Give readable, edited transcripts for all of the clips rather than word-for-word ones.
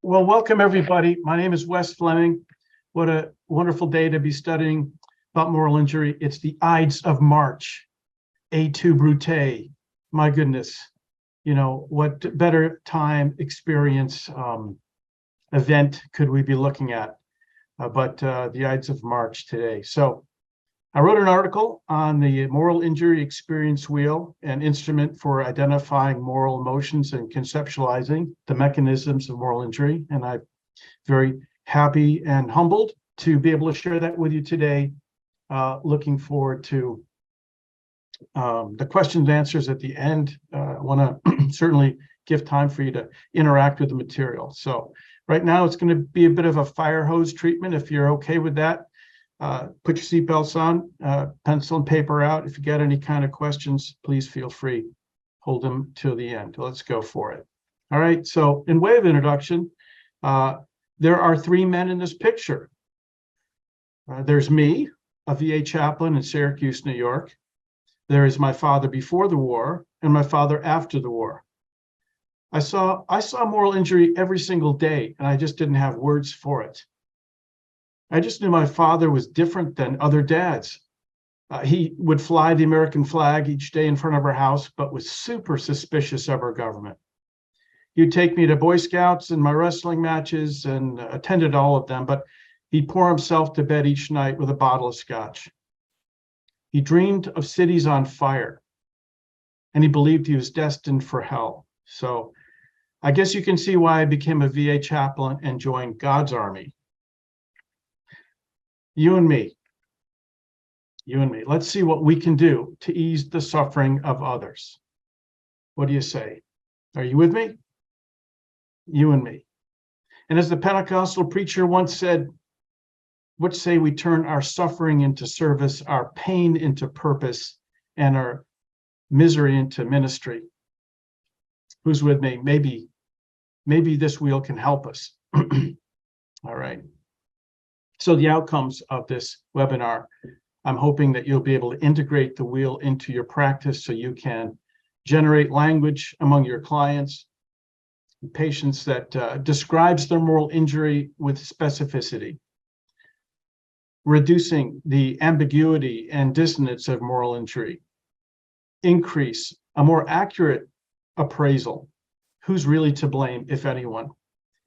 Well, welcome everybody. My name is Wes Fleming. What a wonderful day to be studying about moral injury. It's the Ides of March, Et tu, Brute. My goodness, what better time, experience, event could we be looking at but the Ides of March today. So I wrote an article on the moral injury experience wheel, an instrument for identifying moral emotions and conceptualizing the mechanisms of moral injury. And I'm very happy and humbled to be able to share that with you today. Looking forward to the questions and answers at the end. I want to certainly give time for you to interact with the material. So right now it's going to be a bit of a fire hose treatment. If you're okay with that, put your seatbelts on, pencil and paper out. If you get any kind of questions, please feel free. Hold them till the end. Let's go for it. All right. So in way of introduction, there are three men in this picture. There's me, a VA chaplain in Syracuse, New York. There is my father before the war and my father after the war. I saw moral injury every single day, and I just didn't have words for it. I just knew my father was different than other dads. He would fly the American flag each day in front of our house, but was super suspicious of our government. He'd take me to Boy Scouts and my wrestling matches and attended all of them, but he'd pour himself to bed each night with a bottle of scotch. He dreamed of cities on fire, and he believed he was destined for hell. So I guess you can see why I became a VA chaplain and joined God's army. You and me, let's see what we can do to ease the suffering of others. What do you say? Are you with me? You and me. And as the Pentecostal preacher once said, what say we turn our suffering into service, our pain into purpose, and our misery into ministry? Who's with me? Maybe this wheel can help us. All right. So the outcomes of this webinar, I'm hoping that you'll be able to integrate the wheel into your practice so you can generate language among your clients, patients that describes their moral injury with specificity, reducing the ambiguity and dissonance of moral injury, increase a more accurate appraisal, who's really to blame, if anyone,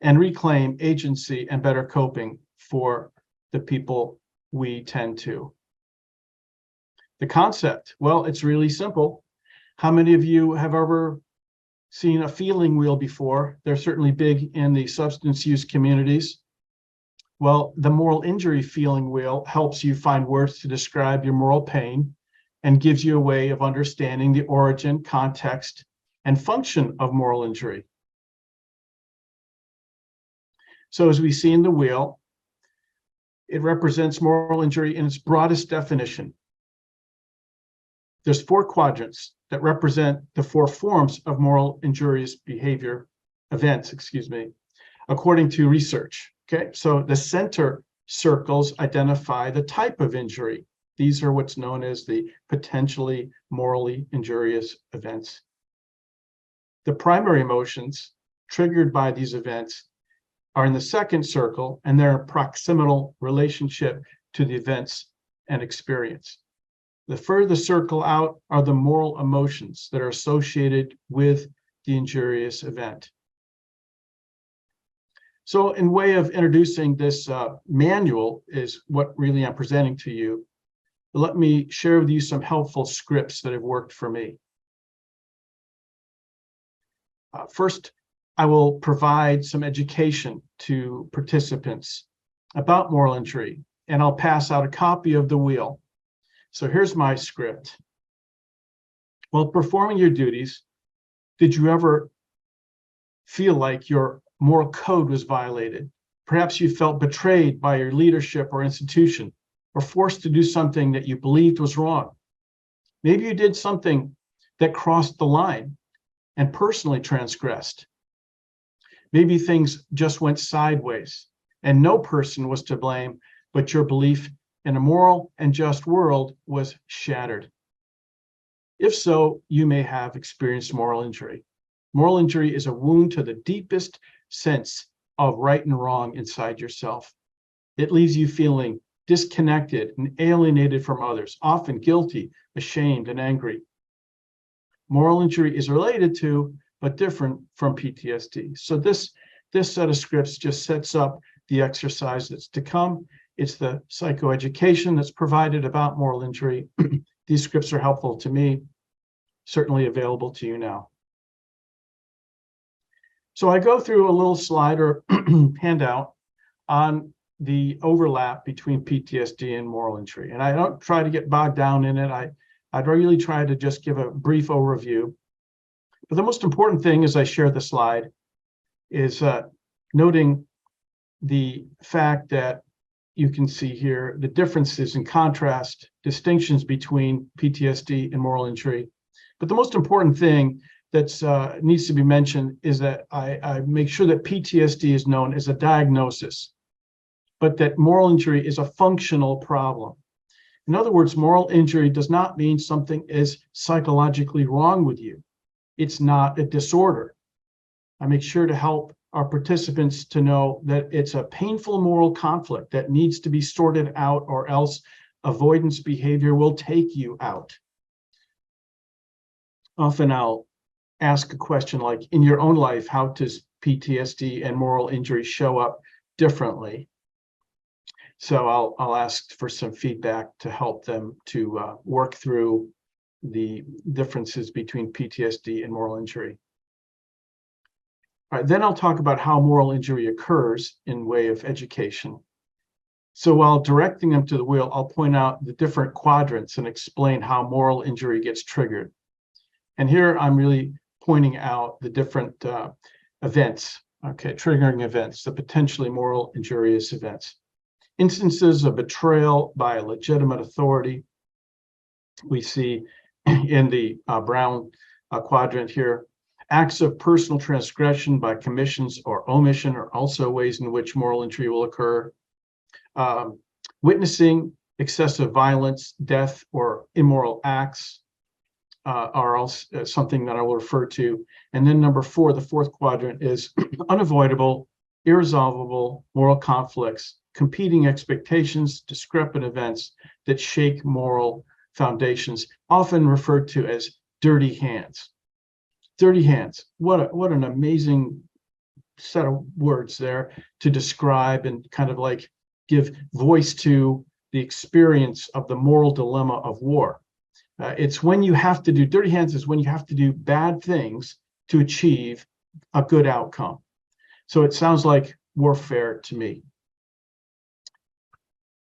and reclaim agency and better coping for the people we tend to. The concept, well, it's really simple. How many of you have ever seen a feeling wheel before? They're certainly big in the substance use communities. Well, the moral injury feeling wheel helps you find words to describe your moral pain and gives you a way of understanding the origin, context, and function of moral injury. So as we see in the wheel, it represents moral injury in its broadest definition. There's four quadrants that represent the four forms of moral injurious events, according to research. Okay, so the center circles identify the type of injury. These are what's known as the potentially morally injurious events. The primary emotions triggered by these events are in the second circle, and they're a proximal relationship to the events and experience. The further circle out are the moral emotions that are associated with the injurious event. So in way of introducing this manual is what really I'm presenting to you. Let me share with you some helpful scripts that have worked for me. First, I will provide some education to participants about moral injury, and I'll pass out a copy of the wheel. So here's my script. While performing your duties, did you ever feel like your moral code was violated? Perhaps you felt betrayed by your leadership or institution, or forced to do something that you believed was wrong. Maybe you did something that crossed the line and personally transgressed. Maybe things just went sideways and no person was to blame, but your belief in a moral and just world was shattered. If so, you may have experienced moral injury. Moral injury is a wound to the deepest sense of right and wrong inside yourself. It leaves you feeling disconnected and alienated from others, often guilty, ashamed, and angry. Moral injury is related to, but different from PTSD. So this set of scripts just sets up the exercise that's to come. It's the psychoeducation that's provided about moral injury. These scripts are helpful to me, certainly available to you now. So I go through a little slide or handout on the overlap between PTSD and moral injury. And I don't try to get bogged down in it. I'd really try to just give a brief overview. But the most important thing as I share the slide is noting the fact that you can see here the differences in contrast, distinctions between PTSD and moral injury. But the most important thing that needs to be mentioned is that I make sure that PTSD is known as a diagnosis, but that moral injury is a functional problem. In other words, moral injury does not mean something is psychologically wrong with you. It's not a disorder. I make sure to help our participants to know that it's a painful moral conflict that needs to be sorted out, or else avoidance behavior will take you out. Often I'll ask a question like, in your own life, how does PTSD and moral injury show up differently? So I'll ask for some feedback to help them to work through the differences between PTSD and moral injury. All right, then I'll talk about how moral injury occurs in way of education. So while directing them to the wheel, I'll point out the different quadrants and explain how moral injury gets triggered. And here I'm really pointing out the different events, okay, triggering events, the potentially moral injurious events. Instances of betrayal by a legitimate authority, we see in the brown quadrant here. Acts of personal transgression by commissions or omission are also ways in which moral injury will occur. Witnessing excessive violence, death, or immoral acts are also something that I will refer to. And then number 4, the fourth quadrant, is unavoidable, irresolvable moral conflicts, competing expectations, discrepant events that shake moral foundations, often referred to as dirty hands. Dirty hands. What an amazing set of words there to describe and kind of like give voice to the experience of the moral dilemma of war. It's when you have to do, dirty hands is when you have to do bad things to achieve a good outcome. So it sounds like warfare to me.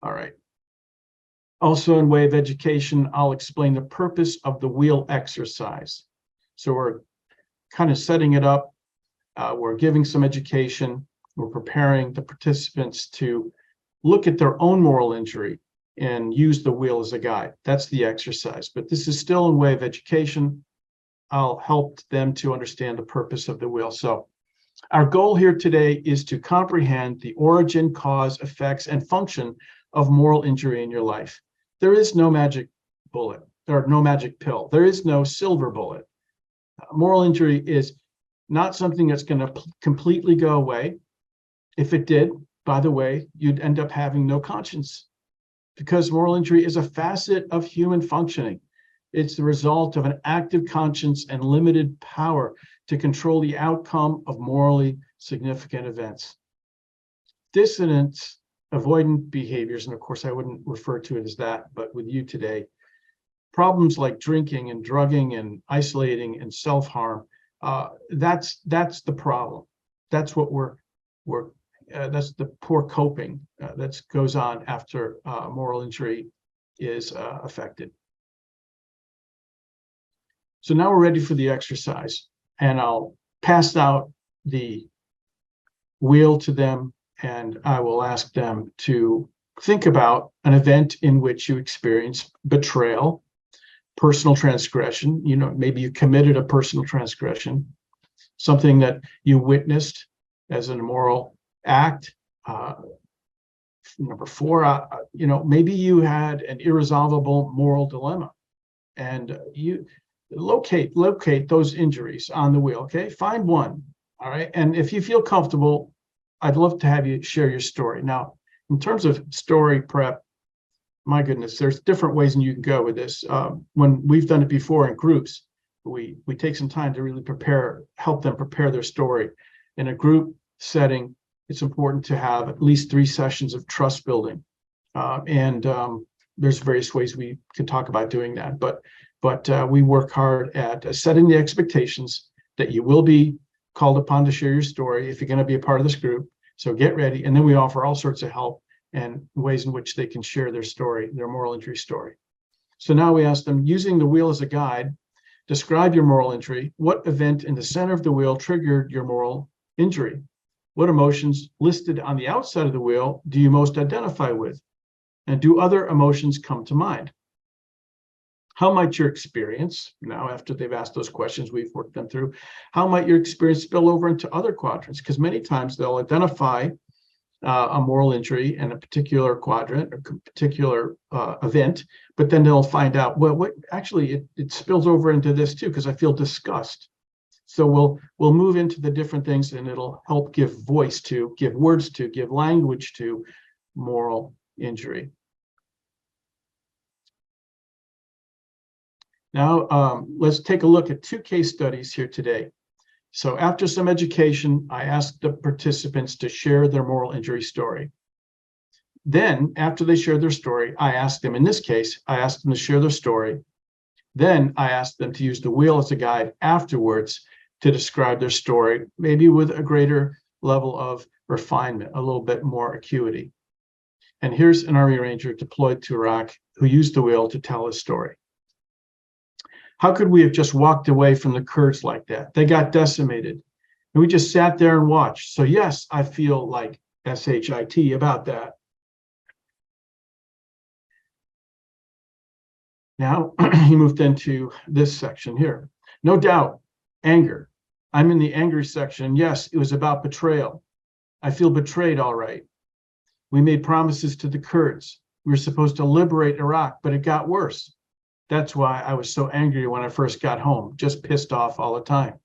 All right. Also, in way of education, I'll explain the purpose of the wheel exercise. So we're kind of setting it up. We're giving some education. We're preparing the participants to look at their own moral injury and use the wheel as a guide. That's the exercise. But this is still in way of education. I'll help them to understand the purpose of the wheel. So our goal here today is to comprehend the origin, cause, effects, and function of moral injury in your life. There is no magic bullet, or no magic pill. There is no silver bullet. Moral injury is not something that's going to completely go away. If it did, by the way, you'd end up having no conscience, because moral injury is a facet of human functioning. It's the result of an active conscience and limited power to control the outcome of morally significant events. Dissonance, avoidant behaviors, and of course I wouldn't refer to it as that, but with you today, problems like drinking and drugging and isolating and self-harm, that's the problem. That's what that's the poor coping that goes on after moral injury is affected. So now we're ready for the exercise, and I'll pass out the wheel to them, and I will ask them to think about an event in which you experience betrayal, personal transgression. You know, maybe you committed a personal transgression, something that you witnessed as an immoral act. Number 4, you know, maybe you had an irresolvable moral dilemma, and you locate those injuries on the wheel. Okay, find one. All right, and if you feel comfortable, I'd love to have you share your story. Now, in terms of story prep, my goodness, there's different ways and you can go with this. When we've done it before in groups, we take some time to really help them prepare their story. In a group setting, it's important to have at least 3 sessions of trust building. And there's various ways we can talk about doing that, but we work hard at setting the expectations that you will be called upon to share your story if you're going to be a part of this group. So get ready. And then we offer all sorts of help and ways in which they can share their story, their moral injury story. So now we ask them, using the wheel as a guide, describe your moral injury. What event in the center of the wheel triggered your moral injury? What emotions listed on the outside of the wheel do you most identify with? And do other emotions come to mind? How might your experience, now after they've asked those questions, we've worked them through, how might your experience spill over into other quadrants? Because many times they'll identify a moral injury in a particular quadrant or particular event, but then they'll find out, well, what actually it spills over into this too, because I feel disgust. So we'll move into the different things, and it'll help give voice to, give words to, give language to moral injury. Now, let's take a look at 2 case studies here today. So after some education, I asked the participants to share their moral injury story. Then, after they shared their story, I asked them, in this case, I asked them to share their story. Then I asked them to use the wheel as a guide afterwards to describe their story, maybe with a greater level of refinement, a little bit more acuity. And here's an Army Ranger deployed to Iraq who used the wheel to tell his story. How could we have just walked away from the Kurds like that? They got decimated. And we just sat there and watched. So yes, I feel like SHIT about that. Now, he moved into this section here. No doubt, anger. I'm in the angry section. Yes, it was about betrayal. I feel betrayed, all right. We made promises to the Kurds. We were supposed to liberate Iraq, but it got worse. That's why I was so angry when I first got home, just pissed off all the time.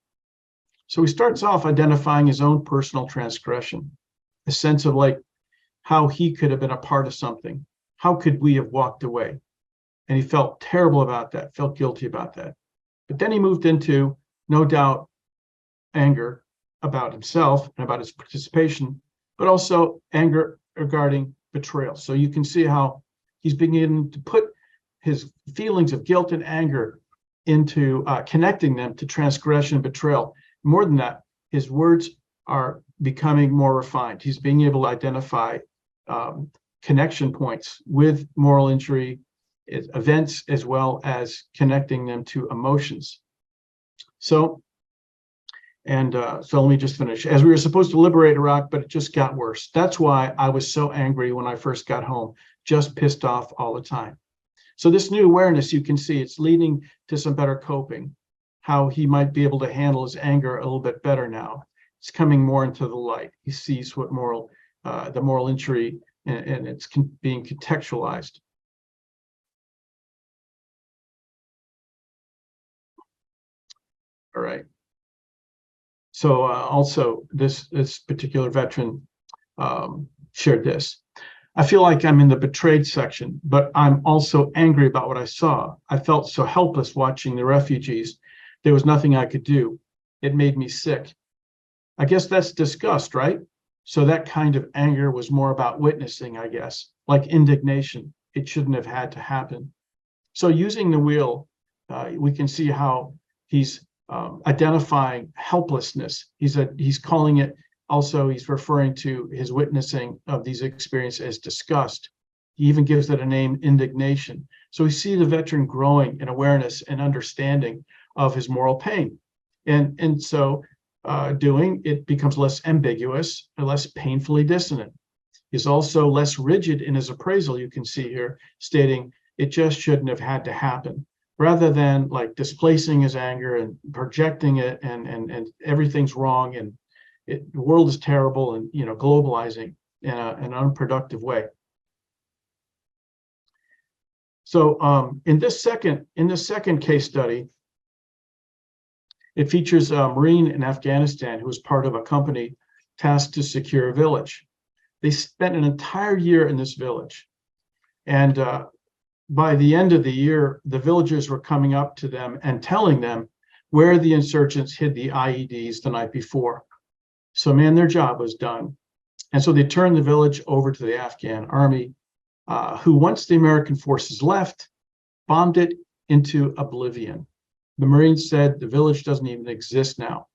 So he starts off identifying his own personal transgression, a sense of like how he could have been a part of something. How could we have walked away? And he felt terrible about that, felt guilty about that. But then he moved into, no doubt, anger about himself and about his participation, but also anger regarding betrayal. So you can see how he's beginning to put his feelings of guilt and anger into connecting them to transgression and betrayal. More than that, his words are becoming more refined. He's being able to identify connection points with moral injury events, as well as connecting them to emotions. So let me just finish. As we were supposed to liberate Iraq, but it just got worse. That's why I was so angry when I first got home, just pissed off all the time. So this new awareness, you can see it's leading to some better coping, how he might be able to handle his anger a little bit better now. It's coming more into the light. He sees what the moral injury, and it's being contextualized. All right. So also this particular veteran shared this. I feel like I'm in the betrayed section, but I'm also angry about what I saw. I felt so helpless watching the refugees. There was nothing I could do. It made me sick. I guess that's disgust, right? So that kind of anger was more about witnessing, I guess, like indignation. It shouldn't have had to happen. So using the wheel, we can see how he's identifying helplessness. He's calling it. Also, he's referring to his witnessing of these experiences as disgust. He even gives it a name, indignation. So we see the veteran growing in awareness and understanding of his moral pain. And so doing it becomes less ambiguous and less painfully dissonant. He's also less rigid in his appraisal, you can see here, stating it just shouldn't have had to happen, rather than like displacing his anger and projecting it and everything's wrong and the world is terrible and globalizing in an unproductive way. So in this second case study, it features a Marine in Afghanistan who was part of a company tasked to secure a village. They spent an entire year in this village. And by the end of the year, the villagers were coming up to them and telling them where the insurgents hid the IEDs the night before. So, man, their job was done. And so they turned the village over to the Afghan army, who, once the American forces left, bombed it into oblivion. The Marines said the village doesn't even exist now.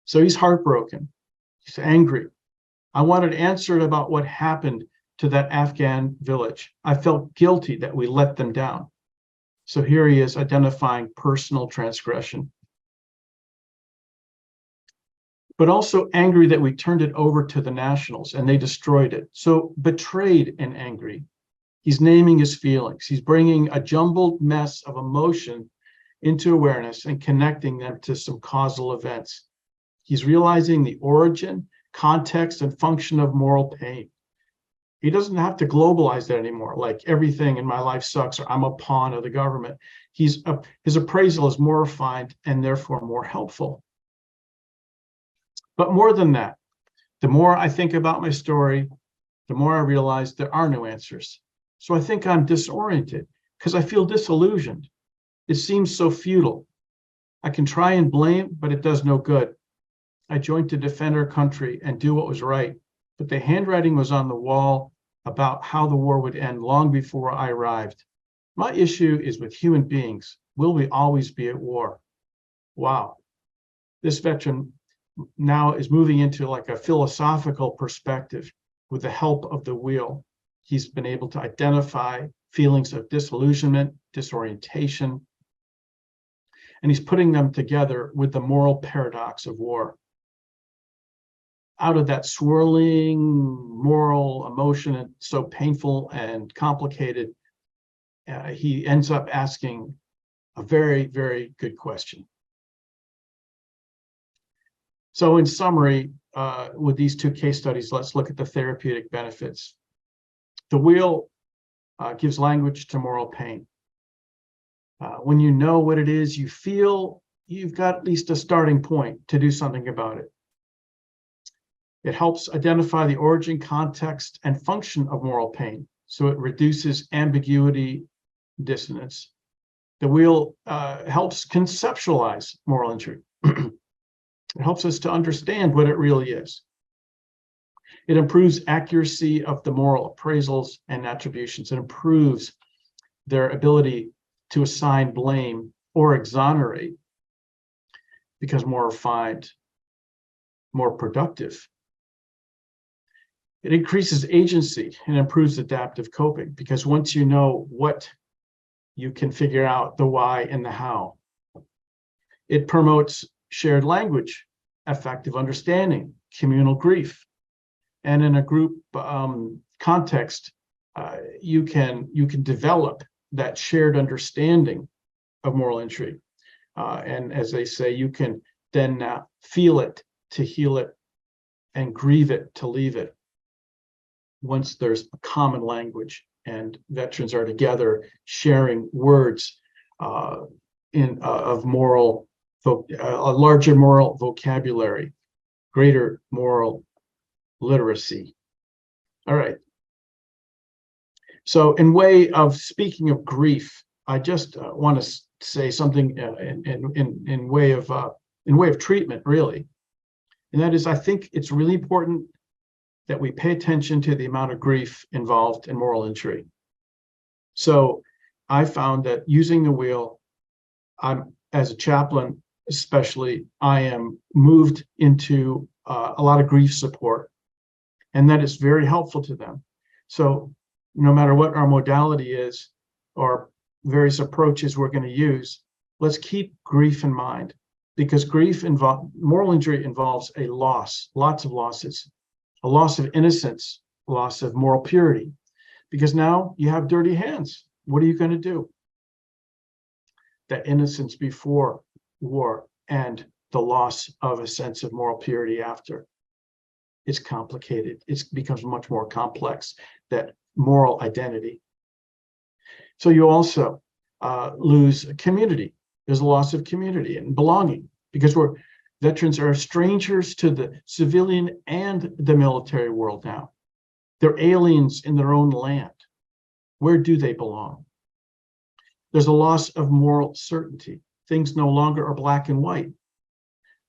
So he's heartbroken. He's angry. I wanted answered about what happened to that Afghan village. I felt guilty that we let them down. So here he is identifying personal transgression. But also angry that we turned it over to the nationals and they destroyed it. So betrayed and angry. He's naming his feelings. He's bringing a jumbled mess of emotion into awareness and connecting them to some causal events. He's realizing the origin, context, and function of moral pain. He doesn't have to globalize that anymore, like everything in my life sucks or I'm a pawn of the government. His appraisal is more refined and therefore more helpful. But more than that, the more I think about my story, the more I realize there are no answers. So I think I'm disoriented because I feel disillusioned. It seems so futile. I can try and blame, but it does no good. I joined to defend our country and do what was right, but the handwriting was on the wall about how the war would end long before I arrived. My issue is with human beings. Will we always be at war? Wow. This veteran now is moving into like a philosophical perspective with the help of the wheel. He's been able to identify feelings of disillusionment, disorientation, and he's putting them together with the moral paradox of war. Out of that swirling moral emotion, and so painful and complicated, he ends up asking a very, very good question. So in summary, with these two case studies, let's look at the therapeutic benefits. The wheel gives language to moral pain. When you know what it is you feel, you've got at least a starting point to do something about it. It helps identify the origin, context, and function of moral pain, so it reduces ambiguity, dissonance. The wheel helps conceptualize moral injury. It helps us to understand what it really is. It improves accuracy of the moral appraisals and attributions. It improves their ability to assign blame or exonerate, because more refined, more productive. It increases agency and improves adaptive coping, because once you know what, you can figure out the why and the how. It promotes shared language, effective understanding, communal grief. And in a group context, you can develop that shared understanding of moral injury. And as they say, you can then feel it to heal it and grieve it to leave it, once there's a common language and veterans are together sharing words of moral, a larger moral vocabulary, greater moral literacy. All right. So in way of speaking of grief, I just want to say something in way of treatment, really. And that is, I think it's really important that we pay attention to the amount of grief involved in moral injury. So I found that using the wheel, as a chaplain especially, I am moved into a lot of grief support, and that is very helpful to them. So no matter what our modality is or various approaches we're going to use, let's keep grief in mind, because moral injury involves a loss, lots of losses. A loss of innocence, loss of moral purity, because now you have dirty hands. What are you going to do? That innocence before war and the loss of a sense of moral purity after. It's complicated. It becomes much more complex, that moral identity. So you also lose community. There's a loss of community and belonging, because Veterans are strangers to the civilian and the military world now. They're aliens in their own land. Where do they belong? There's a loss of moral certainty. Things no longer are black and white.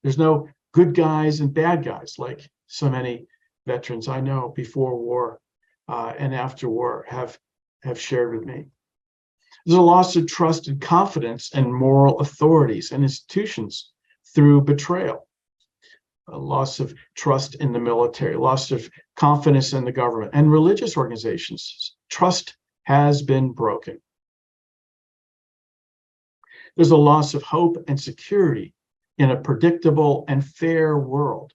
There's no good guys and bad guys like so many veterans I know before war and after war have shared with me. There's a loss of trust and confidence in moral authorities and institutions through betrayal, a loss of trust in the military, loss of confidence in the government and religious organizations. Trust has been broken. There's a loss of hope and security in a predictable and fair world.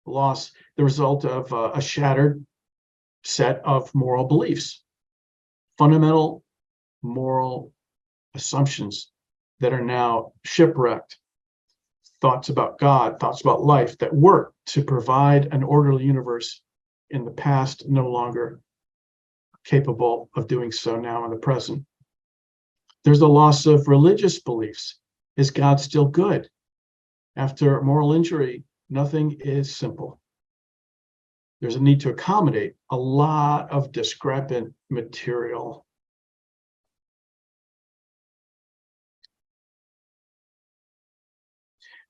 Loss, the result of a shattered set of moral beliefs, fundamental moral assumptions that are now shipwrecked, thoughts about God, thoughts about life that worked to provide an orderly universe in the past, no longer capable of doing so now in the present. There's a loss of religious beliefs. Is God still good? After moral injury, nothing is simple. There's a need to accommodate a lot of discrepant material.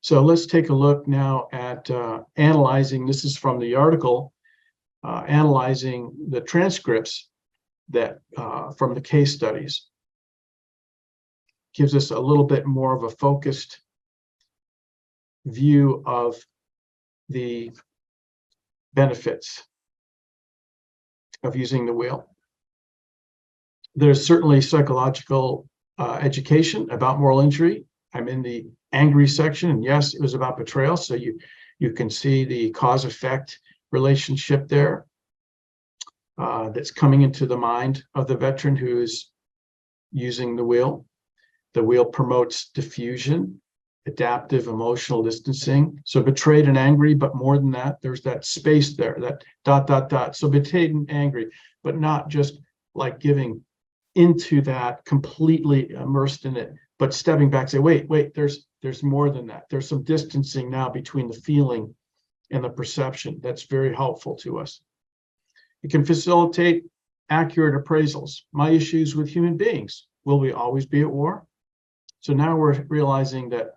So let's take a look now at analyzing, this is from the article, analyzing the transcripts that from the case studies. Gives us a little bit more of a focused view of the benefits of using the wheel. There's certainly psychological education about moral injury. I'm in the angry section, and yes, it was about betrayal. So you can see the cause-effect relationship there that's coming into the mind of the veteran who is using the wheel. The wheel promotes diffusion, adaptive emotional distancing. So betrayed and angry, but more than that, there's that space there, that ... So betrayed and angry, but not just like giving into that, completely immersed in it, but stepping back, say, wait, there's more than that. There's some distancing now between the feeling and the perception. That's very helpful to us. It can facilitate accurate appraisals. My issues with human beings. Will we always be at war? So now we're realizing that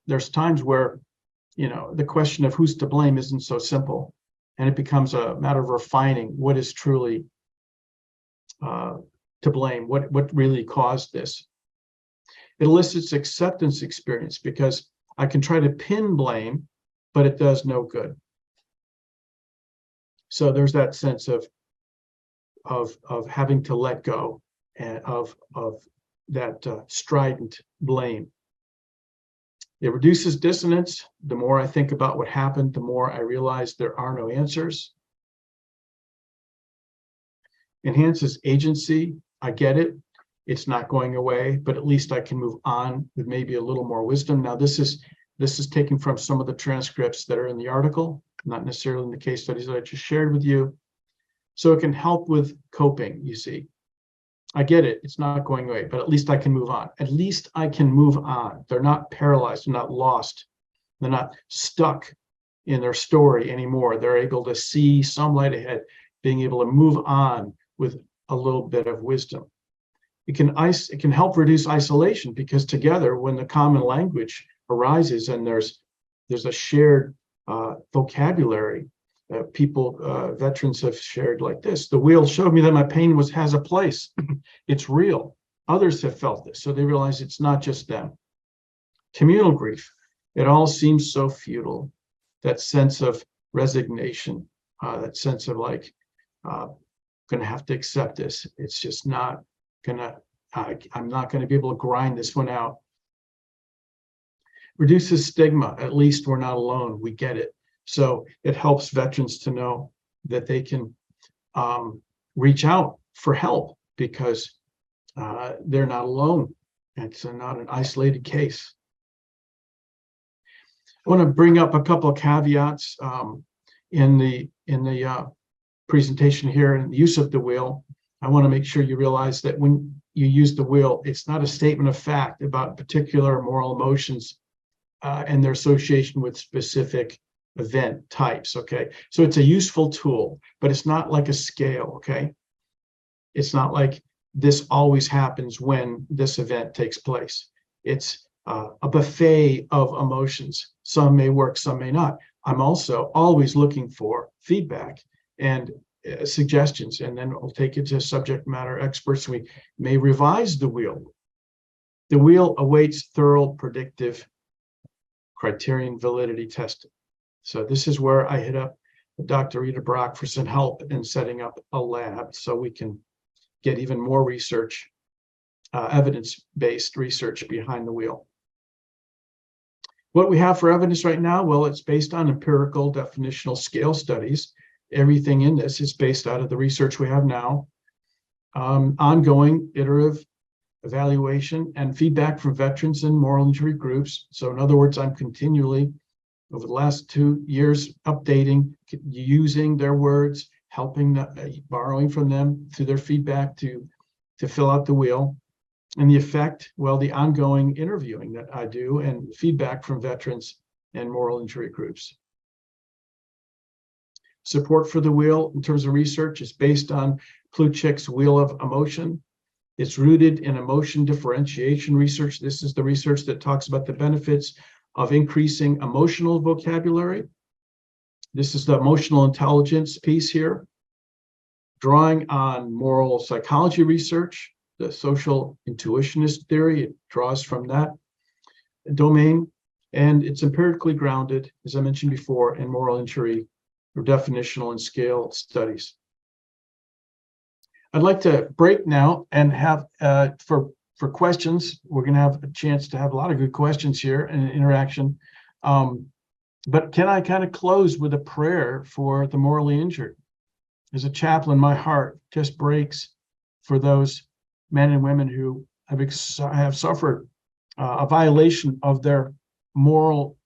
there's times where, the question of who's to blame isn't so simple, and it becomes a matter of refining what is truly to blame, what really caused this. It elicits acceptance experience because I can try to pin blame, but it does no good. So there's that sense of having to let go and of that strident blame. It reduces dissonance. The more I think about what happened, the more I realize there are no answers. Enhances agency. I get it. It's not going away, but at least I can move on with maybe a little more wisdom. Now, this is taken from some of the transcripts that are in the article, not necessarily in the case studies that I just shared with you. So it can help with coping, you see. I get it, it's not going away, but at least I can move on. At least I can move on. They're not paralyzed, they're not lost. They're not stuck in their story anymore. They're able to see some light ahead, being able to move on with a little bit of wisdom. It can help reduce isolation because together, when the common language arises and there's a shared vocabulary, veterans have shared like this. The wheel showed me that my pain has a place. It's real. Others have felt this, so they realize it's not just them. Communal grief. It all seems so futile. That sense of resignation, that sense of like, going to have to accept this. It's just not gonna. I'm not going to be able to grind this one out. Reduces stigma. At least we're not alone. We get it. So it helps veterans to know that they can reach out for help because they're not alone. It's not an isolated case. I want to bring up a couple of caveats in the presentation here and the use of the wheel. I want to make sure you realize that when you use the wheel, it's not a statement of fact about particular moral emotions and their association with specific event types. Okay, so it's a useful tool, but it's not like a scale. Okay, it's not like this always happens when this event takes place. It's a buffet of emotions. Some may work, some may not. I'm also always looking for feedback and suggestions, and then we'll take it to subject matter experts. We may revise the wheel. The wheel awaits thorough predictive criterion validity testing. So this is where I hit up Dr. Rita Brock for some help in setting up a lab so we can get even more research, evidence-based research behind the wheel. What we have for evidence right now, well, it's based on empirical definitional scale studies. Everything in this is based out of the research we have now, ongoing iterative evaluation and feedback from veterans and moral injury groups. So in other words, I'm continually, over the last 2 years, updating, using their words, helping, borrowing from them through their feedback to fill out the wheel. And the effect, well, the ongoing interviewing that I do and feedback from veterans and moral injury groups. Support for the wheel in terms of research is based on Plutchik's Wheel of Emotion. It's rooted in emotion differentiation research. This is the research that talks about the benefits of increasing emotional vocabulary. This is the emotional intelligence piece here, drawing on moral psychology research, the social intuitionist theory. It draws from that domain, and it's empirically grounded, as I mentioned before, in moral injury or definitional and scale studies. I'd like to break now and have for questions. We're going to have a chance to have a lot of good questions here and interaction. But can I kind of close with a prayer for the morally injured? As a chaplain, my heart just breaks for those men and women who have suffered a violation of their moral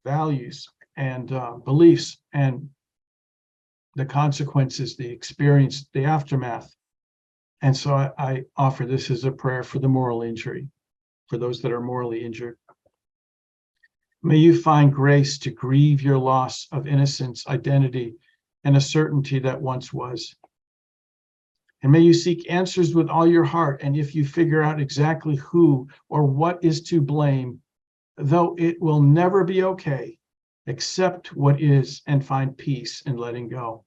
values and beliefs, and the consequences, the experience, the aftermath. And so I offer this as a prayer for the moral injury, for those that are morally injured. May you find grace to grieve your loss of innocence, identity, and a certainty that once was. And may you seek answers with all your heart. And if you figure out exactly who or what is to blame, though it will never be okay, accept what is and find peace in letting go.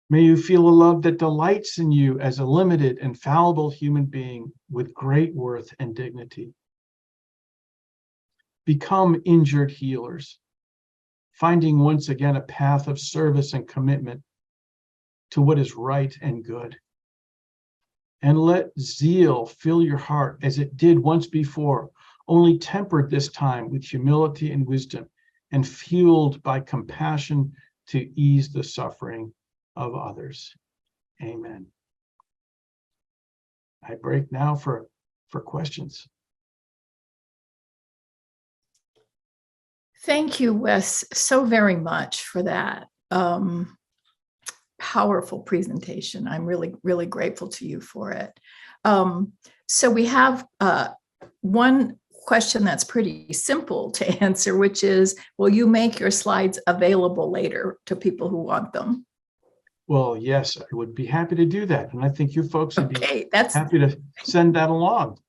May you feel a love that delights in you as a limited and fallible human being with great worth and dignity. Become injured healers, finding once again a path of service and commitment to what is right and good. And let zeal fill your heart as it did once before, only tempered this time with humility and wisdom, and fueled by compassion to ease the suffering of others. Amen. I break now for questions. Thank you, Wes, so very much for that powerful presentation. I'm really, really grateful to you for it. So we have one question that's pretty simple to answer, which is, will you make your slides available later to people who want them? Well, yes, I would be happy to do that. And I think you folks would be happy to send that along.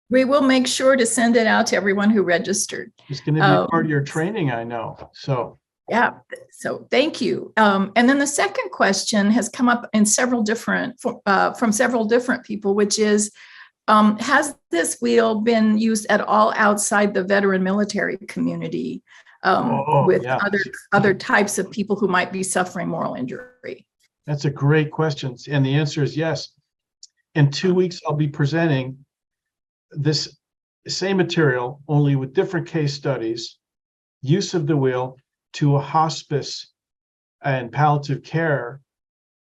We will make sure to send it out to everyone who registered. It's going to be part of your training, I know. So yeah, so thank you. And then the second question has come up in several different from several different people, which is, has this wheel been used at all outside the veteran military community with other types of people who might be suffering moral injury? That's a great question. And the answer is yes. In 2 weeks, I'll be presenting this same material, only with different case studies, use of the wheel to a hospice and palliative care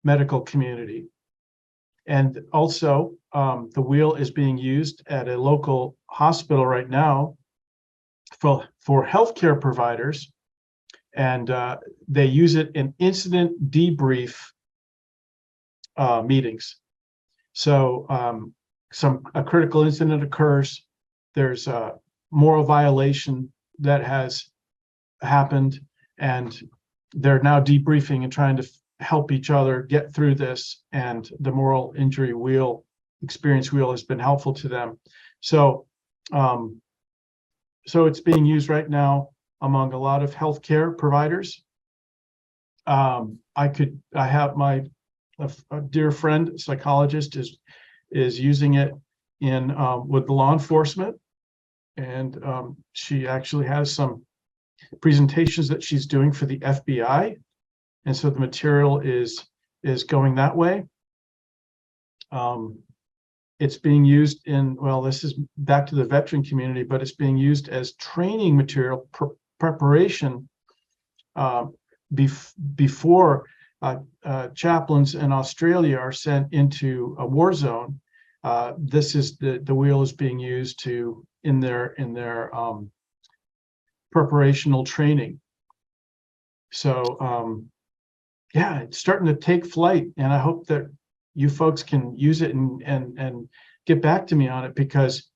medical community. And also, the wheel is being used at a local hospital right now for healthcare providers, and they use it in incident debrief meetings. So a critical incident occurs. There's moral violation that has happened, and they're now debriefing and trying to help each other get through this. And the moral injury experience wheel has been helpful to them. So, so it's being used right now among a lot of healthcare providers. I have a dear friend, psychologist, is using it in with the law enforcement, and she actually has some presentations that she's doing for the FBI, and so the material is going that way. It's being used in, well, this is back to the veteran community, but it's being used as training material preparation before chaplains in Australia are sent into a war zone. This is the wheel is being used in their preparational training. So yeah, it's starting to take flight, and I hope that you folks can use it and get back to me on it, because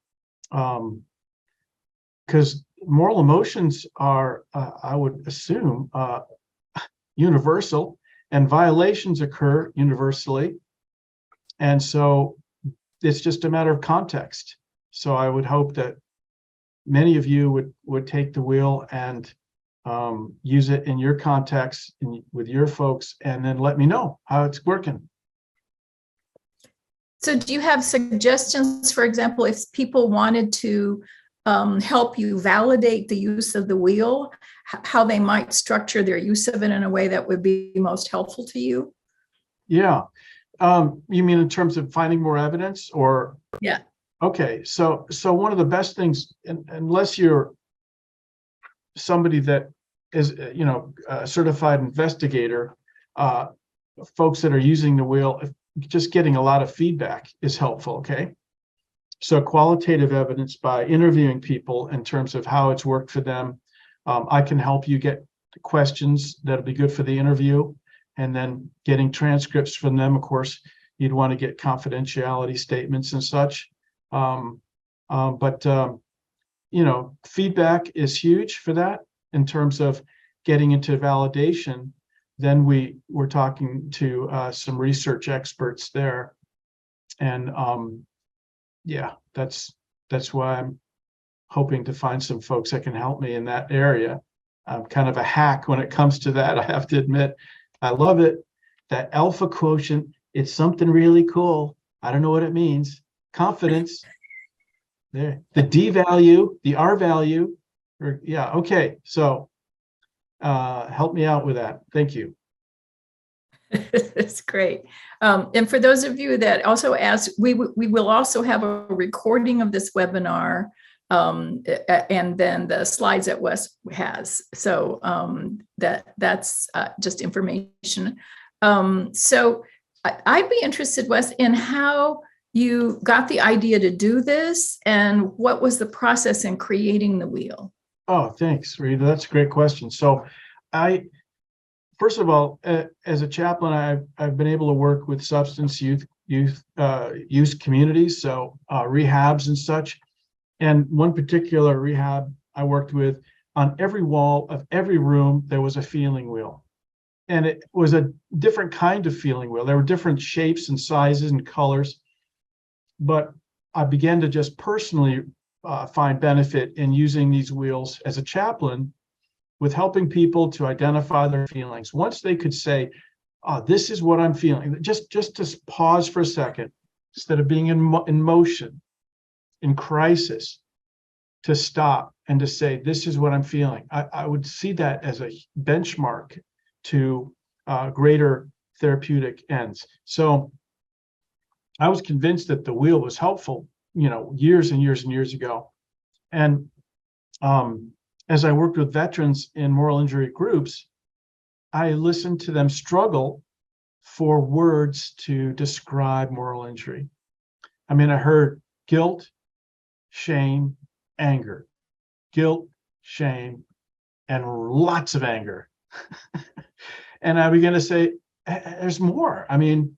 moral emotions are, I would assume, universal, and violations occur universally. And so it's just a matter of context. So I would hope that many of you would take the wheel and use it in your context with your folks, and then let me know how it's working. So do you have suggestions, for example, if people wanted to help you validate the use of the wheel, how they might structure their use of it in a way that would be most helpful to you? Yeah. You mean in terms of finding more evidence, or? Yeah. Okay. So one of the best things, unless you're somebody that is, a certified investigator, folks that are using the wheel, just getting a lot of feedback is helpful. Okay. So qualitative evidence by interviewing people in terms of how it's worked for them. I can help you get questions that'll be good for the interview, and then getting transcripts from them. Of course, you'd want to get confidentiality statements and such. But feedback is huge for that in terms of getting into validation. Then we're talking to some research experts there, and yeah, that's why I'm hoping to find some folks that can help me in that area. I'm kind of a hack when it comes to that, I have to admit. I love it. That alpha quotient, it's something really cool. I don't know what it means. Confidence. There. The D value, the R value, or yeah, okay. So help me out with that. Thank you. That's great. And for those of you that also asked, we will also have a recording of this webinar, and then the slides that Wes has. So that's just information. So I'd be interested, Wes, in how you got the idea to do this, and what was the process in creating the wheel? Oh, thanks, Rita. That's a great question. So first of all, as a chaplain, I've been able to work with substance use communities, so rehabs and such. And one particular rehab I worked with, on every wall of every room, there was a feeling wheel. And it was a different kind of feeling wheel. There were different shapes and sizes and colors. But I began to just personally find benefit in using these wheels as a chaplain, with helping people to identify their feelings. Once they could say, oh, this is what I'm feeling, just to pause for a second, instead of being in motion, in crisis, to stop and to say, this is what I'm feeling. I would see that as a benchmark to greater therapeutic ends. So I was convinced that the wheel was helpful, years and years and years ago. And as I worked with veterans in moral injury groups, I listened to them struggle for words to describe moral injury. I mean, I heard guilt, shame, anger, guilt, shame, and lots of anger. And I began to say, there's more. I mean,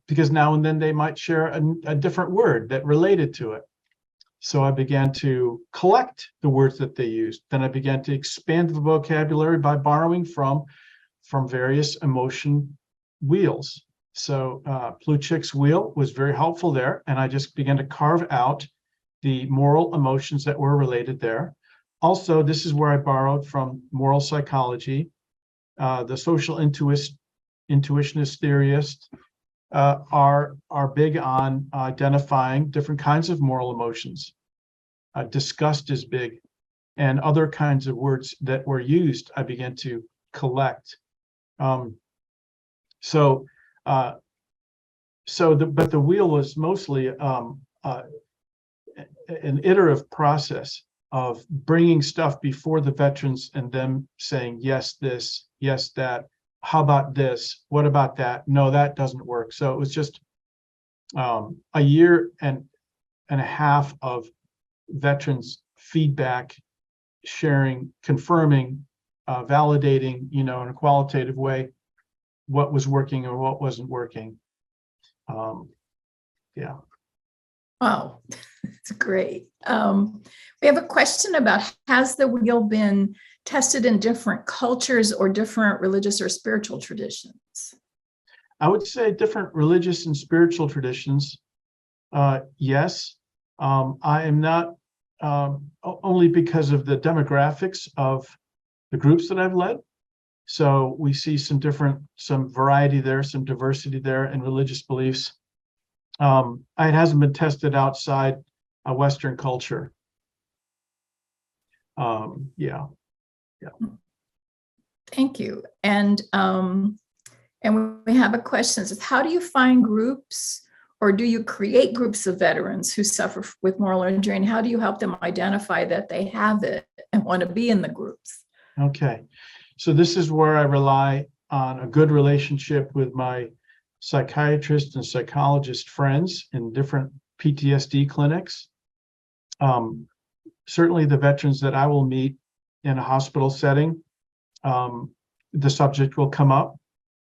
because now and then they might share a different word that related to it. So I began to collect the words that they used. Then I began to expand the vocabulary by borrowing from various emotion wheels. So Plutchik's wheel was very helpful there. And I just began to carve out the moral emotions that were related there. Also, this is where I borrowed from moral psychology. The social intuitionist theorists are big on identifying different kinds of moral emotions. Disgust is big, and other kinds of words that were used, I began to collect. But the wheel was mostly an iterative process of bringing stuff before the veterans and them saying, yes, this, yes, that, how about this, what about that? No, that doesn't work. So it was just a year and a half of veterans feedback, sharing, confirming, validating, in a qualitative way, what was working or what wasn't working. Yeah. Wow, that's great. We have a question about, has the wheel been tested in different cultures or different religious or spiritual traditions? I would say different religious and spiritual traditions. Yes. I am not, only because of the demographics of the groups that I've led. So we see some variety there, some diversity there in religious beliefs. It hasn't been tested outside a Western culture. Yeah. Thank you. And we have a question. It says, how do you find groups, or do you create groups of veterans who suffer with moral injury, and how do you help them identify that they have it and want to be in the groups? Okay. So this is where I rely on a good relationship with my psychiatrist and psychologist friends in different PTSD clinics. Certainly the veterans that I will meet in a hospital setting, the subject will come up,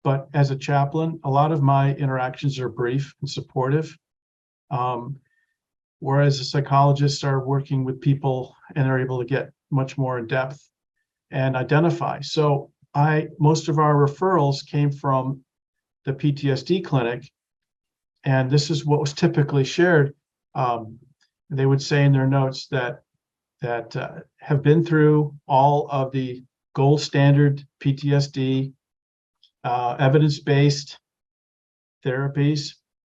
but as a chaplain, a lot of my interactions are brief and supportive. Whereas the psychologists are working with people and are able to get much more in depth and identify. So most of our referrals came from the PTSD clinic, and this is what was typically shared. They would say in their notes that have been through all of the gold standard PTSD evidence-based therapies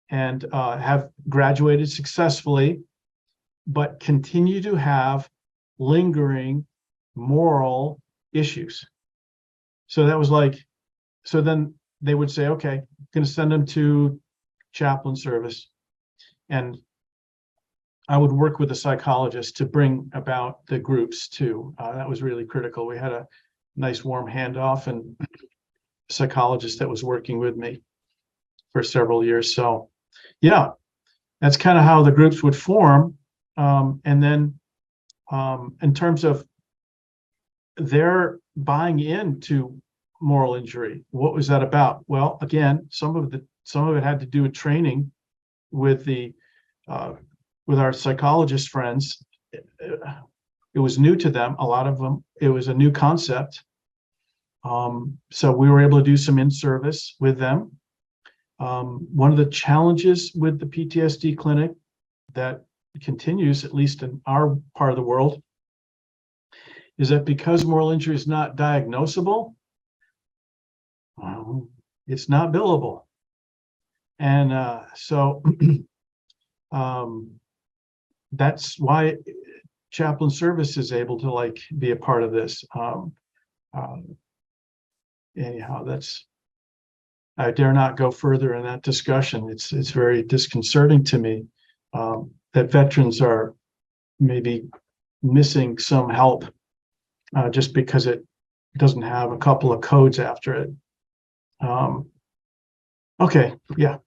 and have graduated successfully, but continue to have lingering moral issues. So that was so then they would say, okay, I'm going to send them to chaplain service. And I would work with a psychologist to bring about the groups too. That was really critical. We had a nice warm handoff and a psychologist that was working with me for several years. So yeah, that's kind of how the groups would form. And then in terms of their buying into moral injury, what was that about? Well, again, some of it had to do with training with with our psychologist friends. It was new to them, a lot of them. It was a new concept. So we were able to do some in-service with them. One of the challenges with the PTSD clinic that continues, at least in our part of the world, is that because moral injury is not diagnosable, it's not billable. And so that's why chaplain service is able to be a part of this. Anyhow, I dare not go further in that discussion. It's very disconcerting to me that veterans are maybe missing some help just because it doesn't have a couple of codes after it. Okay, yeah.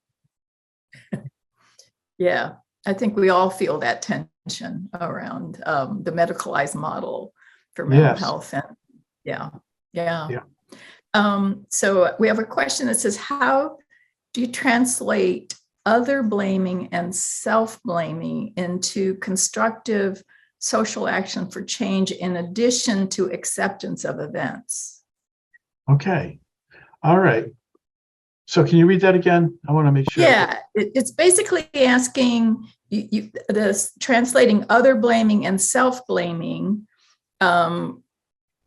Yeah, I think we all feel that tension around the medicalized model for mental health. And yeah. So we have a question that says, how do you translate other blaming and self-blaming into constructive social action for change in addition to acceptance of events. Okay. All right. So can you read that again? I want to make sure. Yeah, it's basically asking this translating other blaming and self-blaming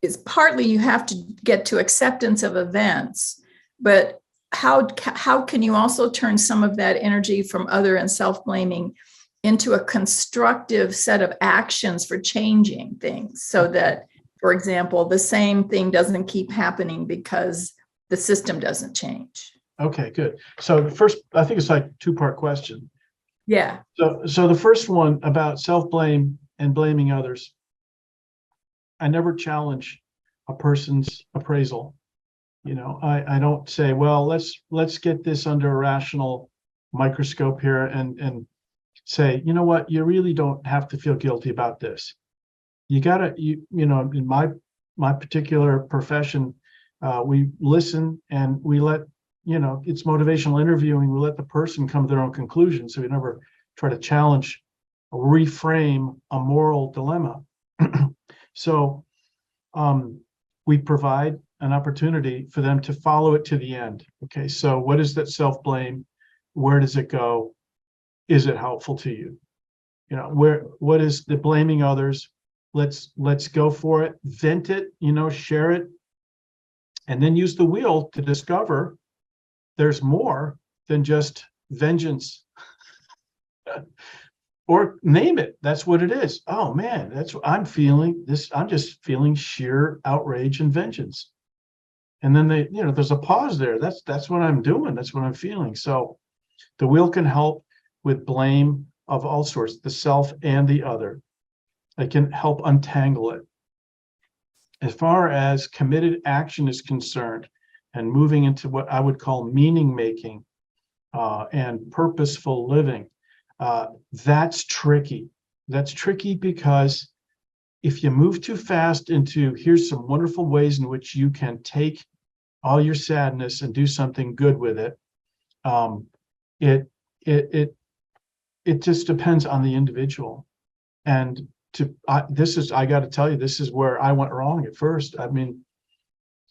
is partly you have to get to acceptance of events, but how can you also turn some of that energy from other and self-blaming into a constructive set of actions for changing things so that, for example, the same thing doesn't keep happening because the system doesn't change? Okay, good. So the first, I think it's like a two-part question. Yeah. So the first one about self-blame and blaming others. I never challenge a person's appraisal. You know, I don't say, well, let's get this under a rational microscope here and say, you know what, you really don't have to feel guilty about this. You gotta, you know, in my particular profession, we listen and we let, you know, it's motivational interviewing. We let the person come to their own conclusions. So we never try to challenge or reframe a moral dilemma. So we provide an opportunity for them to follow it to the end. Okay, so what is that self-blame? Where does it go? Is it helpful to you? You know, what is the blaming others? Let's go for it, vent it, you know, share it, and then use the wheel to discover there's more than just vengeance. Or name it. That's what it is. Oh man, that's what I'm feeling. I'm just feeling sheer outrage and vengeance. And then you know, there's a pause there. That's what I'm doing. That's what I'm feeling. So the wheel can help with blame of all sorts, the self and the other. It can help untangle it. As far as committed action is concerned, and moving into what I would call meaning making and purposeful living, that's tricky. That's tricky because if you move too fast into here's some wonderful ways in which you can take all your sadness and do something good with it, it just depends on the individual. And I got to tell you, this is where I went wrong at first. I mean,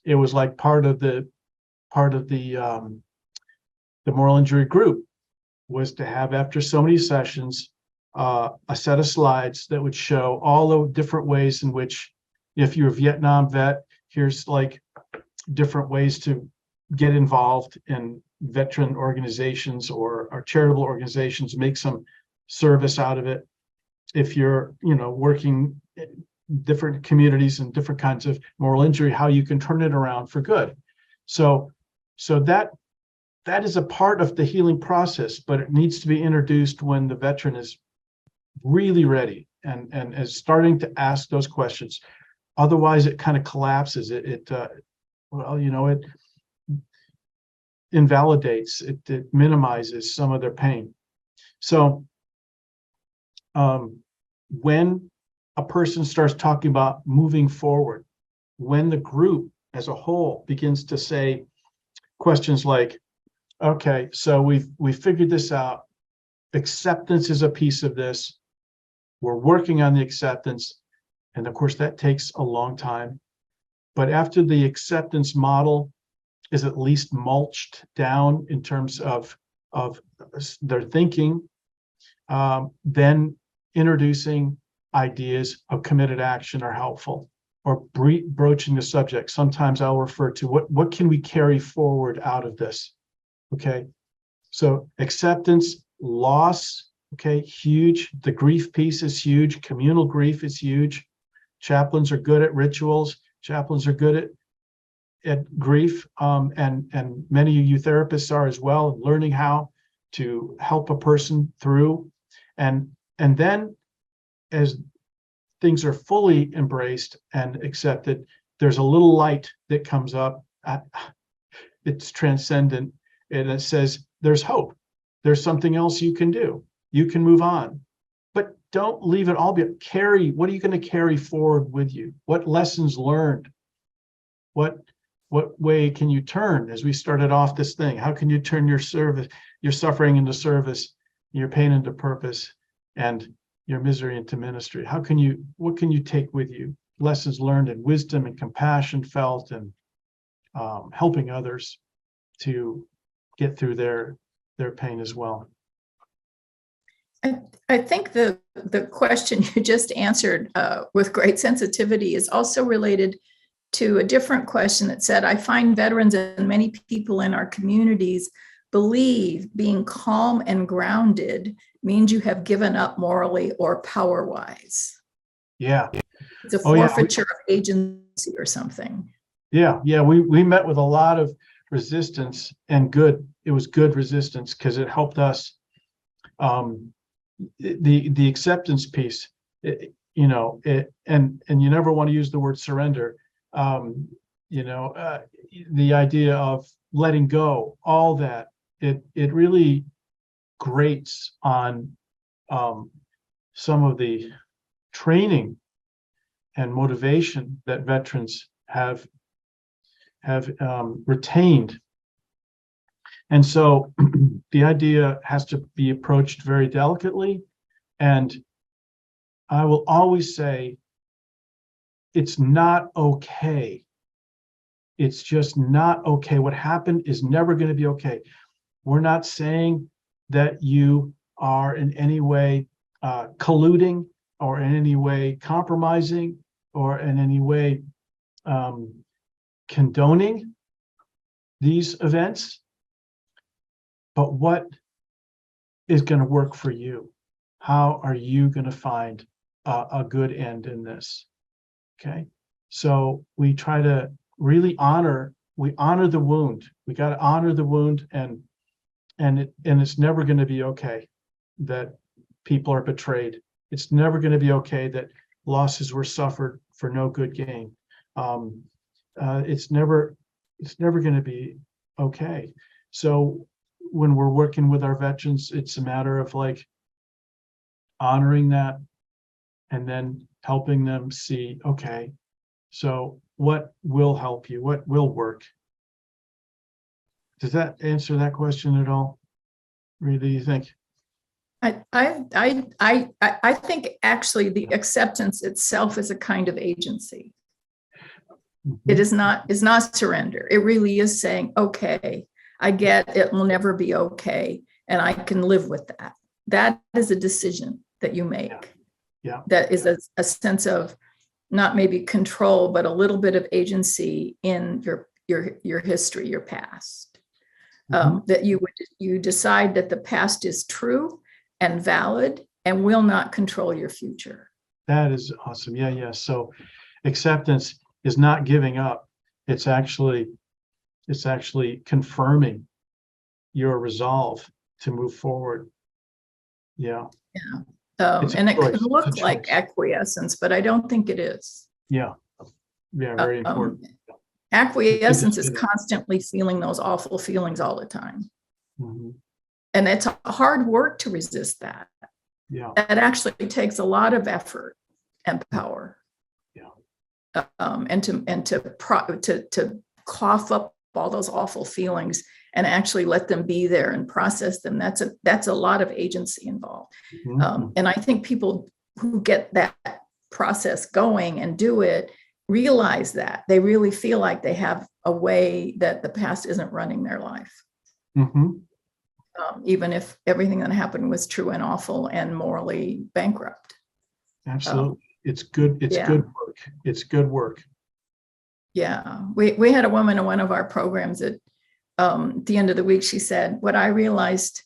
it was like part of the moral injury group was to have, after so many sessions, a set of slides that would show all the different ways in which, if you're a Vietnam vet, here's like different ways to get involved in veteran organizations or charitable organizations, make some service out of it. If you're, you know, working in different communities and different kinds of moral injury, how you can turn it around for good. So that is a part of the healing process, but it needs to be introduced when the veteran is really ready and is starting to ask those questions. Otherwise, it kind of collapses. Well, you know, it invalidates, it minimizes some of their pain. So when a person starts talking about moving forward, when the group as a whole begins to say questions like, okay, so we figured this out. Acceptance is a piece of this. We're working on the acceptance. And of course, that takes a long time. But after the acceptance model is at least mulched down in terms of their thinking, then introducing ideas of committed action are helpful, or broaching the subject. Sometimes I'll refer to what can we carry forward out of this? Okay, so acceptance, loss, okay, huge. The grief piece is huge. Communal grief is huge. Chaplains are good at rituals. Chaplains are good at grief, and many of you therapists are as well, learning how to help a person through. And then as things are fully embraced and accepted, there's a little light that comes up. It's transcendent. And it says, there's hope. There's something else you can do. You can move on. But don't leave it all. What are you going to carry forward with you? What lessons learned? What what way can you turn, as we started off this thing? How can you turn your suffering into service, your pain into purpose, and your misery into ministry? What can you take with you? Lessons learned and wisdom and compassion felt, and helping others to get through their pain as well. I think the question you just answered with great sensitivity is also related to a different question that said, I find veterans and many people in our communities believe being calm and grounded means you have given up morally or power-wise. Yeah. It's a forfeiture of agency or something. Yeah. We met with a lot of resistance, and it was good resistance, because it helped us. The acceptance piece, and you never want to use the word surrender. The idea of letting go, all that, it really grates on some of the training and motivation that veterans have retained. And so the idea has to be approached very delicately. And I will always say, it's not okay. It's just not okay. What happened is never going to be okay. We're not saying that you are in any way colluding, or in any way compromising, or in any way condoning these events. But what is going to work for you? How are you going to find a good end in this? Okay. So we try to really honor the wound. We got to honor the wound, and it's never going to be okay that people are betrayed. It's never going to be okay that losses were suffered for no good gain. It's never going to be okay. So when we're working with our veterans, it's a matter of like honoring that, and then helping them see, okay, so what will help you? What will work? Does that answer that question at all? Rita, do you think? I think actually the acceptance itself is a kind of agency. Mm-hmm. It is not surrender. It really is saying, okay, I get it will never be okay, and I can live with that. That is a decision that you make. Yeah. That is a sense of not maybe control, but a little bit of agency in your history, your past. Mm-hmm. That you decide that the past is true and valid and will not control your future. That is awesome. Yeah. So acceptance is not giving up. It's actually confirming your resolve to move forward. Yeah. And it can look like acquiescence, but I don't think it is. Yeah. Very important. Acquiescence is constantly feeling those awful feelings all the time. Mm-hmm. And it's hard work to resist that. Yeah. That actually takes a lot of effort and power. Yeah. And to cough up all those awful feelings and actually let them be there and process them. That's a lot of agency involved. Mm-hmm. And I think people who get that process going and do it realize that they really feel like they have a way that the past isn't running their life. Mm-hmm. Even if everything that happened was true and awful and morally bankrupt. Absolutely. It's good. It's good work. It's good work. Yeah. We had a woman in one of our programs that at the end of the week, she said, what I realized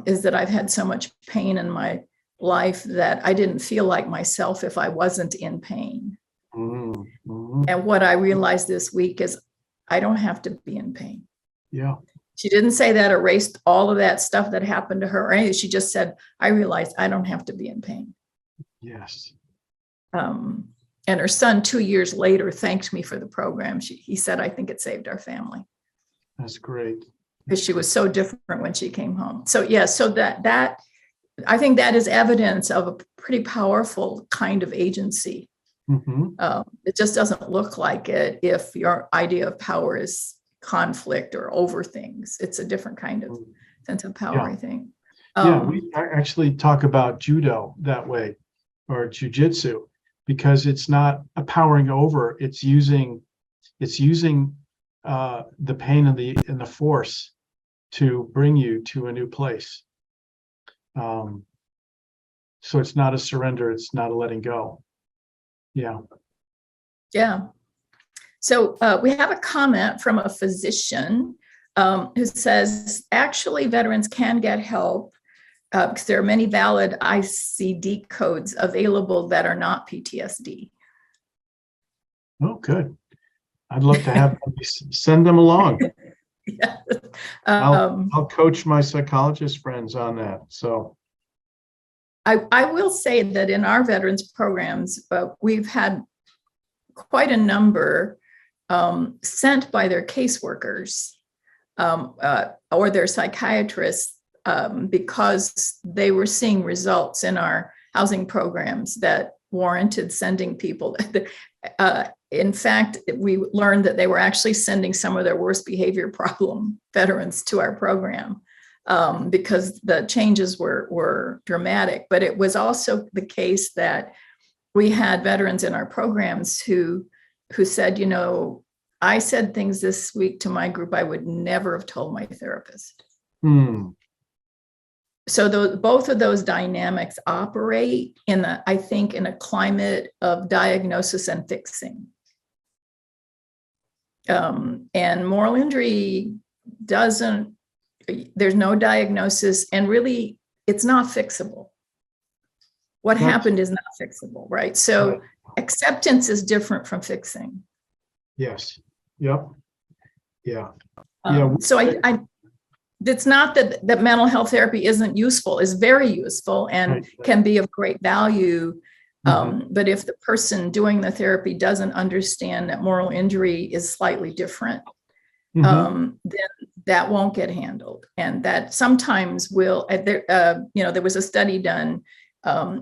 is that I've had so much pain in my life that I didn't feel like myself if I wasn't in pain. Mm-hmm. And what I realized this week is I don't have to be in pain. Yeah. She didn't say that erased all of that stuff that happened to her or anything. She just said, I realized I don't have to be in pain. Yes. And her son 2 years later thanked me for the program. He said, I think it saved our family. That's great. Because she was so different when she came home. So so that I think that is evidence of a pretty powerful kind of agency Mhm. It just doesn't look like it if your idea of power is conflict or over things. It's a different kind of sense of power, Yeah. I think. Yeah, we actually talk about judo that way, or jujitsu, because it's not a powering over. It's using the pain and the force to bring you to a new place. So it's not a surrender. It's not a letting go. Yeah. Yeah. So we have a comment from a physician who says, actually, veterans can get help because there are many valid ICD codes available that are not PTSD. Oh, good. I'd love to have send them along. Yeah. I'll coach my psychologist friends on that. So I will say that in our veterans programs, we've had quite a number sent by their caseworkers or their psychiatrists because they were seeing results in our housing programs that warranted sending people. In fact, we learned that they were actually sending some of their worst behavior problem veterans to our program because the changes were dramatic. But it was also the case that we had veterans in our programs who said, you know, I said things this week to my group I would never have told my therapist. So both of those dynamics operate I think, in a climate of diagnosis and fixing. And moral injury there's no diagnosis, and really it's not fixable. What happened is not fixable, right? So acceptance is different from fixing. yes. Yep. Yeah. So it's not that mental health therapy isn't useful. It's very useful and can be of great value. But if the person doing the therapy doesn't understand that moral injury is slightly different, then that won't get handled. And that sometimes there was a study done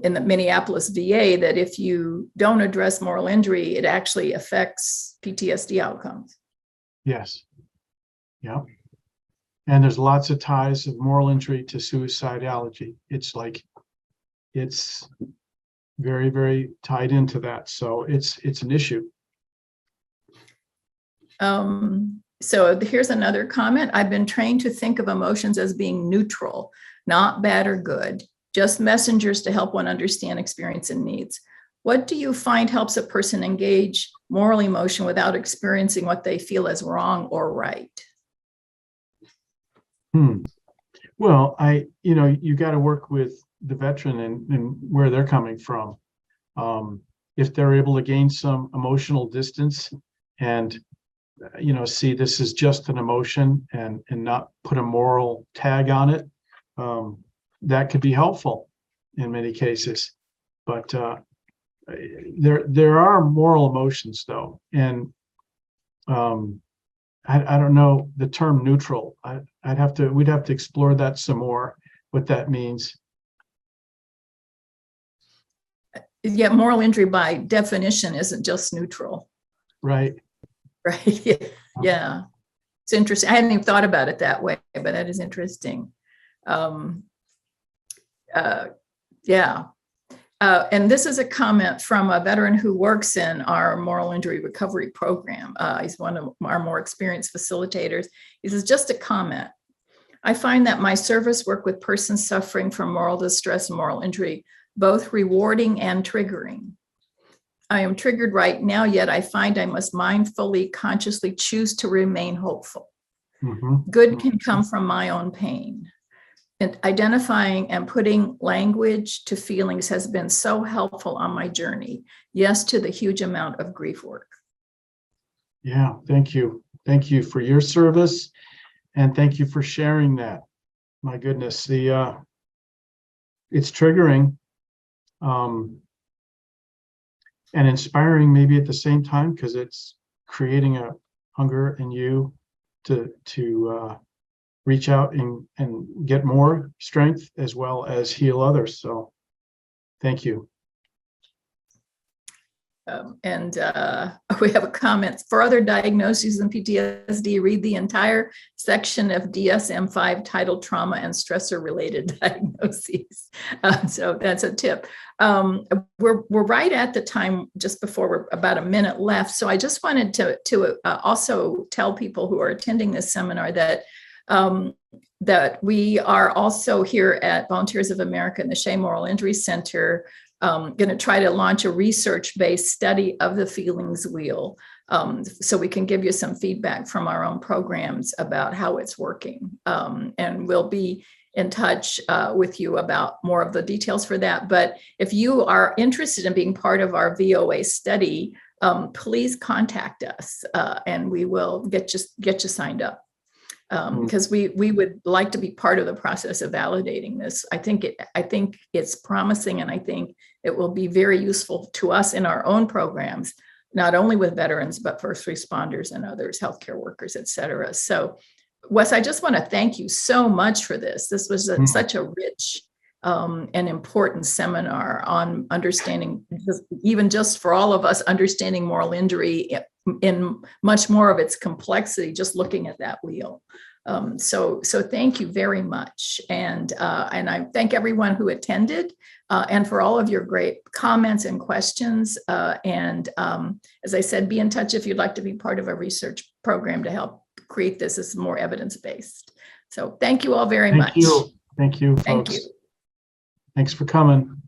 in the Minneapolis VA that if you don't address moral injury, it actually affects PTSD outcomes. Yes. Yeah. And there's lots of ties of moral injury to suicidality. It's very, very tied into that. So it's an issue. So here's another comment. I've been trained to think of emotions as being neutral, not bad or good, just messengers to help one understand experience and needs. What do you find helps a person engage moral emotion without experiencing what they feel as wrong or right? Well, you got to work with the veteran and where they're coming from. If they're able to gain some emotional distance and, see this is just an emotion and not put a moral tag on it, that could be helpful in many cases. But there are moral emotions though. And I don't know the term neutral. We'd have to explore that some more, what that means. Yeah, moral injury by definition isn't just neutral. Right. Right. Yeah. It's interesting. I hadn't even thought about it that way, but that is interesting. Yeah. And this is a comment from a veteran who works in our moral injury recovery program. He's one of our more experienced facilitators. He says, just a comment. I find that my service work with persons suffering from moral distress and moral injury, both rewarding and triggering. I am triggered right now, yet I find I must mindfully, consciously choose to remain hopeful. Good can come from my own pain. And identifying and putting language to feelings has been so helpful on my journey. Yes, to the huge amount of grief work. Yeah, thank you. Thank you for your service. And thank you for sharing that. My goodness, it's triggering and inspiring maybe at the same time, because it's creating a hunger in you to reach out and get more strength as well as heal others. So thank you. We have a comment. For other diagnoses in PTSD, read the entire section of DSM-5 titled Trauma and Stressor-Related Diagnoses. So that's a tip. We're right at the time, just before we're about a minute left. So I just wanted to also tell people who are attending this seminar that that we are also here at Volunteers of America and the Shea Moral Injury Center going to try to launch a research-based study of the feelings wheel, so we can give you some feedback from our own programs about how it's working. And we'll be in touch with you about more of the details for that. But if you are interested in being part of our VOA study, please contact us and we will get you signed up. Because we would like to be part of the process of validating this. I think it's promising, and I think it will be very useful to us in our own programs, not only with veterans, but first responders and others, healthcare workers, et cetera. So, Wes, I just want to thank you so much for this. This was such a rich and important seminar on understanding, even just for all of us, understanding moral injury in much more of its complexity, just looking at that wheel. So thank you very much. And I thank everyone who attended and for all of your great comments and questions. As I said, be in touch if you'd like to be part of a research program to help create this as more evidence-based. So thank you all very much. Thank you, folks. Thank you. Thanks for coming.